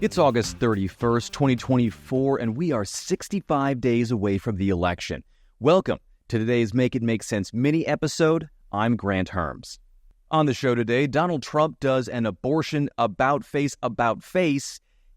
It's August 31st, 2024, and we are 65 days away from the election. Welcome to today's Make It Make Sense mini episode. I'm Grant Herms. On the show today, Donald Trump does an abortion about-face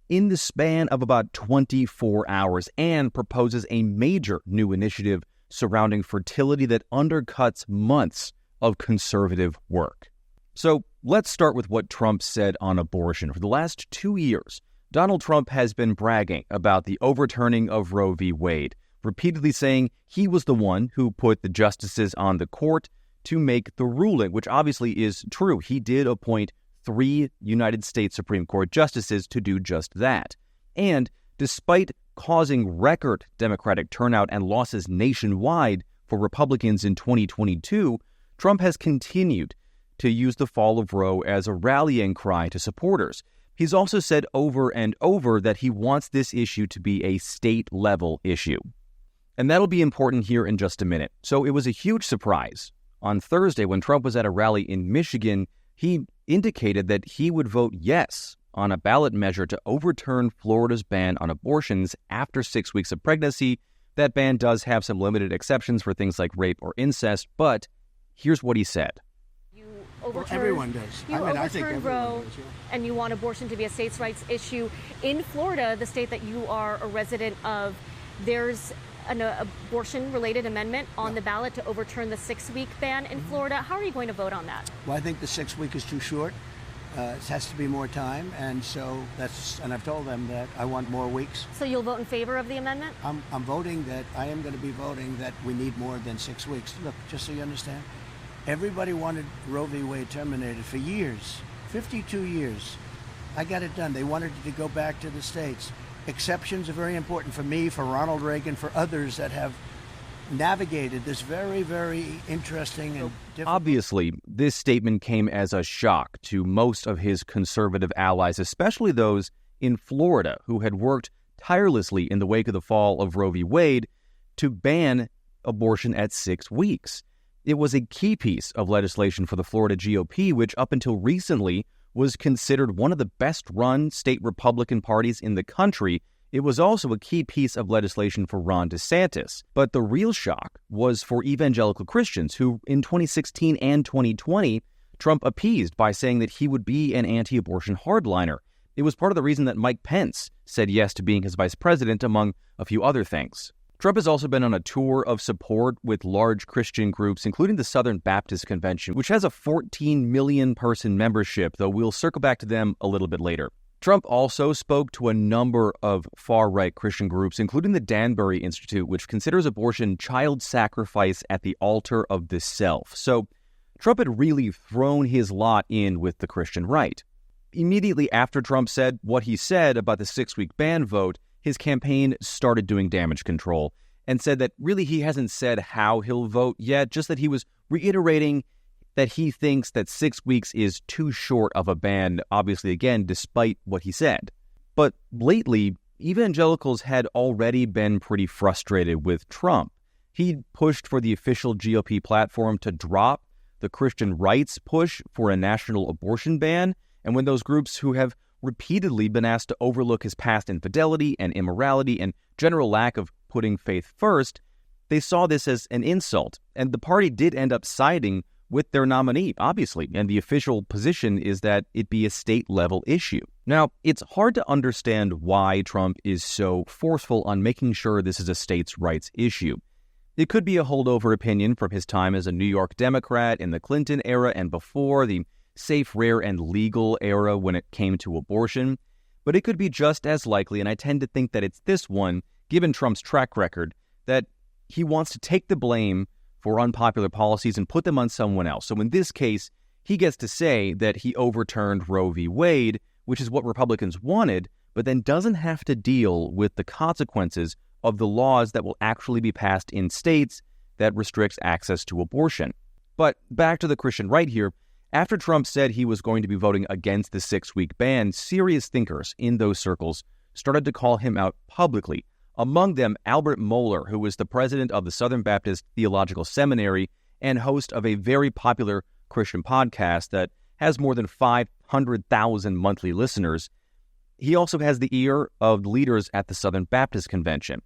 in the span of about 24 hours and proposes a major new initiative surrounding fertility that undercuts months of conservative work. So let's start with what Trump said on abortion. For the last 2 years, Donald Trump has been bragging about the overturning of Roe v. Wade, repeatedly saying he was the one who put the justices on the court to make the ruling, which obviously is true. He did appoint 3 United States Supreme Court justices to do just that. And despite causing record Democratic turnout and losses nationwide for Republicans in 2022, Trump has continued to use the fall of Roe as a rallying cry to supporters. He's also said over and over that he wants this issue to be a state-level issue. And that'll be important here in just a minute. So it was a huge surprise. On Thursday, when Trump was at a rally in Michigan, he indicated that he would vote yes on a ballot measure to overturn Florida's ban on abortions after 6 weeks of pregnancy. That ban does have some limited exceptions for things like rape or incest, but here's what he said. Everyone does. I think everyone Roe, does, yeah. and you want abortion to be a states' rights issue. In Florida, the state that you are a resident of, there's an abortion-related amendment on the ballot to overturn the 6-week ban in Florida. How are you going to vote on that? Well, I think the 6 week is too short. It has to be more time, and so and I've told them that I want more weeks. So you'll vote in favor of the amendment? I am going to be voting that we need more than 6 weeks. Look, just so you understand, everybody wanted Roe v. Wade terminated for years, 52 years. I got it done. They wanted it to go back to the states. Exceptions are very important for me, for Ronald Reagan, for others that have navigated this very, very interesting and difficult. Obviously, this statement came as a shock to most of his conservative allies, especially those in Florida who had worked tirelessly in the wake of the fall of Roe v. Wade to ban abortion at 6 weeks. It was a key piece of legislation for the Florida GOP, which up until recently was considered one of the best-run state Republican parties in the country. It was also a key piece of legislation for Ron DeSantis. But the real shock was for evangelical Christians who, in 2016 and 2020, Trump appeased by saying that he would be an anti-abortion hardliner. It was part of the reason that Mike Pence said yes to being his vice president, among a few other things. Trump has also been on a tour of support with large Christian groups, including the Southern Baptist Convention, which has a 14 million person membership, though we'll circle back to them a little bit later. Trump also spoke to a number of far-right Christian groups, including the Danbury Institute, which considers abortion child sacrifice at the altar of the self. So Trump had really thrown his lot in with the Christian right. Immediately after Trump said what he said about the 6-week ban vote, his campaign started doing damage control and said that really he hasn't said how he'll vote yet, just that he was reiterating that he thinks that 6 weeks is too short of a ban, obviously, again, despite what he said. But lately, evangelicals had already been pretty frustrated with Trump. He pushed for the official GOP platform to drop the Christian rights push for a national abortion ban, and when those groups who have repeatedly been asked to overlook his past infidelity and immorality and general lack of putting faith first, they saw this as an insult, and the party did end up siding with their nominee, obviously, and the official position is that it be a state-level issue. Now, it's hard to understand why Trump is so forceful on making sure this is a states' rights issue. It could be a holdover opinion from his time as a New York Democrat in the Clinton era and before, the safe, rare, and legal era when it came to abortion, but it could be just as likely, and I tend to think that it's this one, given Trump's track record, that he wants to take the blame for unpopular policies and put them on someone else. So in this case, he gets to say that he overturned Roe v. Wade, which is what Republicans wanted, but then doesn't have to deal with the consequences of the laws that will actually be passed in states that restricts access to abortion. But back to the Christian right here. After Trump said he was going to be voting against the 6-week ban, serious thinkers in those circles started to call him out publicly. Among them, Albert Mohler, who was the president of the Southern Baptist Theological Seminary and host of a very popular Christian podcast that has more than 500,000 monthly listeners. he also has the ear of leaders at the Southern Baptist Convention.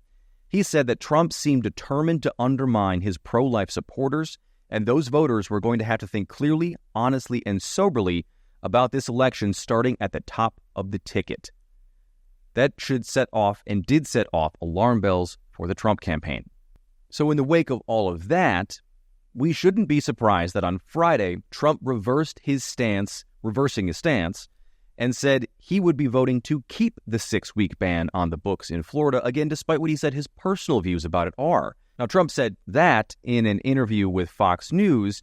He said that Trump seemed determined to undermine his pro-life supporters, and those voters were going to have to think clearly, honestly, and soberly about this election starting at the top of the ticket. That should set off, and did set off, alarm bells for the Trump campaign. So in the wake of all of that, we shouldn't be surprised that on Friday, Trump reversing his stance, and said he would be voting to keep the 6-week ban on the books in Florida, again, despite what he said his personal views about it are. Now, Trump said that in an interview with Fox News,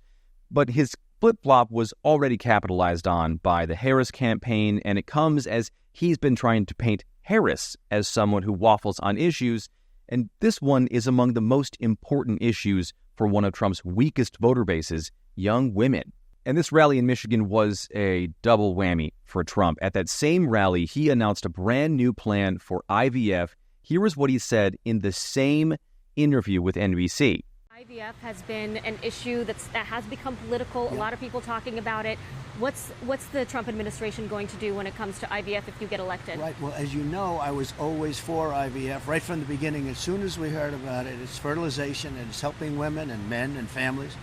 but his flip-flop was already capitalized on by the Harris campaign, and it comes as he's been trying to paint Harris as someone who waffles on issues, and this one is among the most important issues for one of Trump's weakest voter bases, young women. And this rally in Michigan was a double whammy for Trump. At that same rally, he announced a brand new plan for IVF. Here is what he said in the same interview with NBC. IVF has been an issue that has become political. A lot of people talking about it. What's the Trump administration going to do when it comes to IVF if you get elected? Right. Well, as you know, I was always for IVF right from the beginning. As soon as we heard about it, it's fertilization and it's helping women and men and families.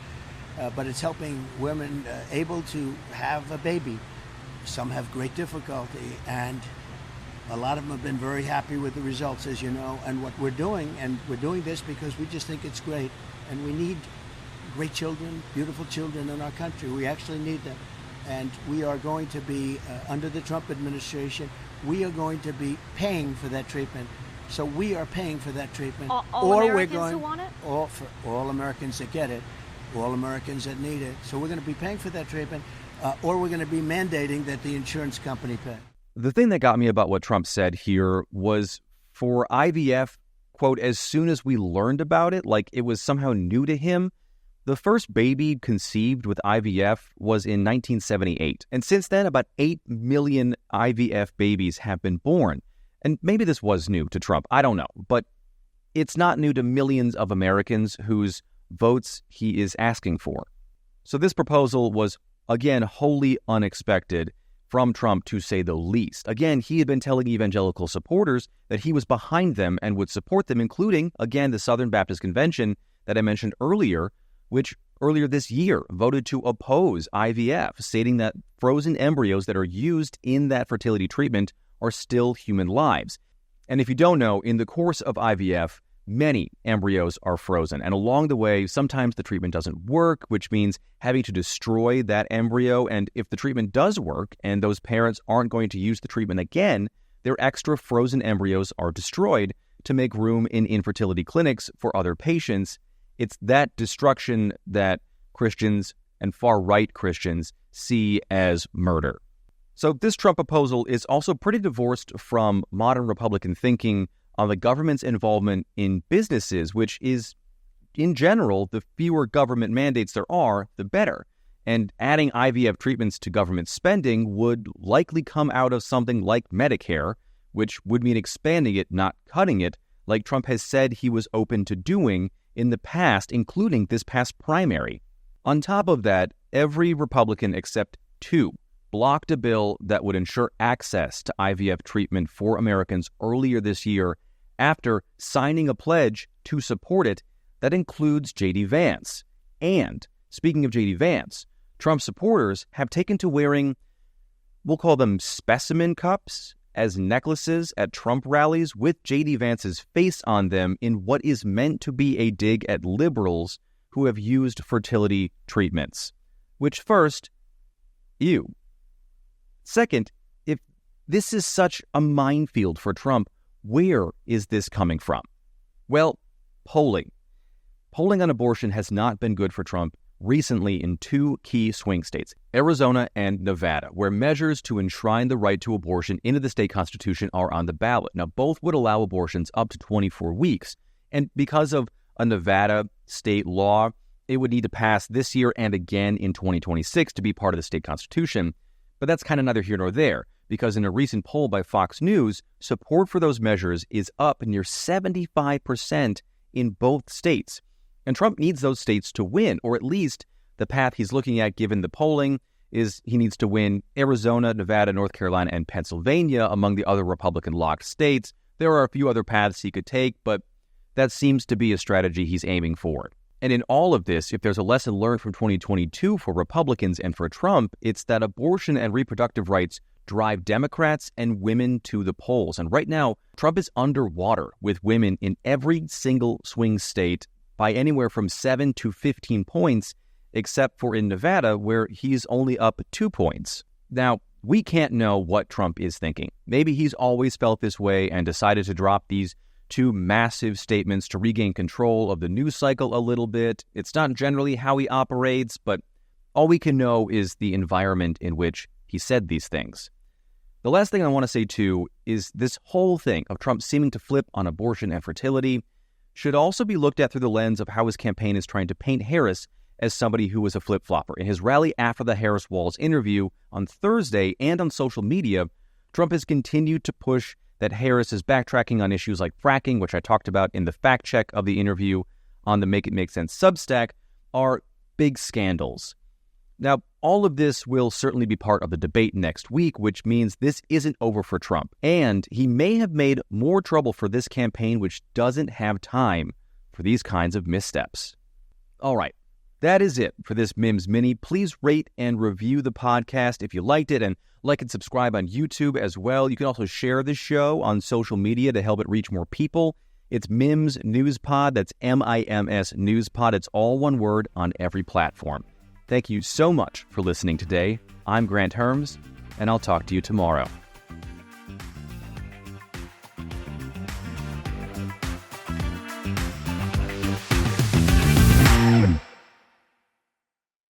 But it's helping women able to have a baby. Some have great difficulty, and a lot of them have been very happy with the results, as you know. And what we're doing this because we just think it's great, and we need great children, beautiful children in our country. We actually need them. And we are going to be, under the Trump administration, we are going to be paying for that treatment. So we are paying for that treatment. All Americans who want it? For all Americans that get it. All Americans that need it. So we're going to be paying for that treatment, or we're going to be mandating that the insurance company pay. The thing that got me about what Trump said here was for IVF, quote, as soon as we learned about it, like it was somehow new to him. The first baby conceived with IVF was in 1978. And since then, about 8 million IVF babies have been born. And maybe this was new to Trump. I don't know. But it's not new to millions of Americans whose votes he is asking for. So this proposal was, again, wholly unexpected from Trump, to say the least. Again, he had been telling evangelical supporters that he was behind them and would support them, including, again, the Southern Baptist Convention that I mentioned earlier, which earlier this year voted to oppose IVF, stating that frozen embryos that are used in that fertility treatment are still human lives. And if you don't know, in the course of IVF, many embryos are frozen. And along the way, sometimes the treatment doesn't work, which means having to destroy that embryo. And if the treatment does work and those parents aren't going to use the treatment again, their extra frozen embryos are destroyed to make room in infertility clinics for other patients. It's that destruction that Christians and far-right Christians see as murder. So this Trump proposal is also pretty divorced from modern Republican thinking on the government's involvement in businesses, which is, in general, the fewer government mandates there are, the better. And adding IVF treatments to government spending would likely come out of something like Medicare, which would mean expanding it, not cutting it, like Trump has said he was open to doing in the past, including this past primary. On top of that, every Republican except 2 blocked a bill that would ensure access to IVF treatment for Americans earlier this year after signing a pledge to support it that includes J.D. Vance. And, speaking of J.D. Vance, Trump supporters have taken to wearing, we'll call them specimen cups, as necklaces at Trump rallies with J.D. Vance's face on them in what is meant to be a dig at liberals who have used fertility treatments. Which first, ew. Second, if this is such a minefield for Trump, where is this coming from? Well, polling. Polling on abortion has not been good for Trump recently in 2 key swing states, Arizona and Nevada, where measures to enshrine the right to abortion into the state constitution are on the ballot. Now, both would allow abortions up to 24 weeks. And because of a Nevada state law, it would need to pass this year and again in 2026 to be part of the state constitution. But that's kind of neither here nor there, because in a recent poll by Fox News, support for those measures is up near 75% in both states. And Trump needs those states to win, or at least the path he's looking at, given the polling, is he needs to win Arizona, Nevada, North Carolina, and Pennsylvania among the other Republican-locked states. There are a few other paths he could take, but that seems to be a strategy he's aiming for. And in all of this, if there's a lesson learned from 2022 for Republicans and for Trump, it's that abortion and reproductive rights drive Democrats and women to the polls. And right now, Trump is underwater with women in every single swing state by anywhere from 7 to 15 points, except for in Nevada, where he's only up 2 points. Now, we can't know what Trump is thinking. Maybe he's always felt this way and decided to drop these 2 massive statements to regain control of the news cycle a little bit. It's not generally how he operates, but all we can know is the environment in which he said these things. The last thing I want to say, too, is this whole thing of Trump seeming to flip on abortion and fertility should also be looked at through the lens of how his campaign is trying to paint Harris as somebody who was a flip-flopper. In his rally after the Harris-Walz interview on Thursday and on social media, Trump has continued to push that Harris is backtracking on issues like fracking, which I talked about in the fact check of the interview on the Make It Make Sense Substack, are big scandals. Now, all of this will certainly be part of the debate next week, which means this isn't over for Trump. And he may have made more trouble for this campaign, which doesn't have time for these kinds of missteps. All right, that is it for this MIMS Mini. Please rate and review the podcast if you liked it, and like and subscribe on YouTube as well. You can also share this show on social media to help it reach more people. It's MIMS News Pod. That's MIMS News Pod. It's all one word on every platform. Thank you so much for listening today. I'm Grant Herms, and I'll talk to you tomorrow.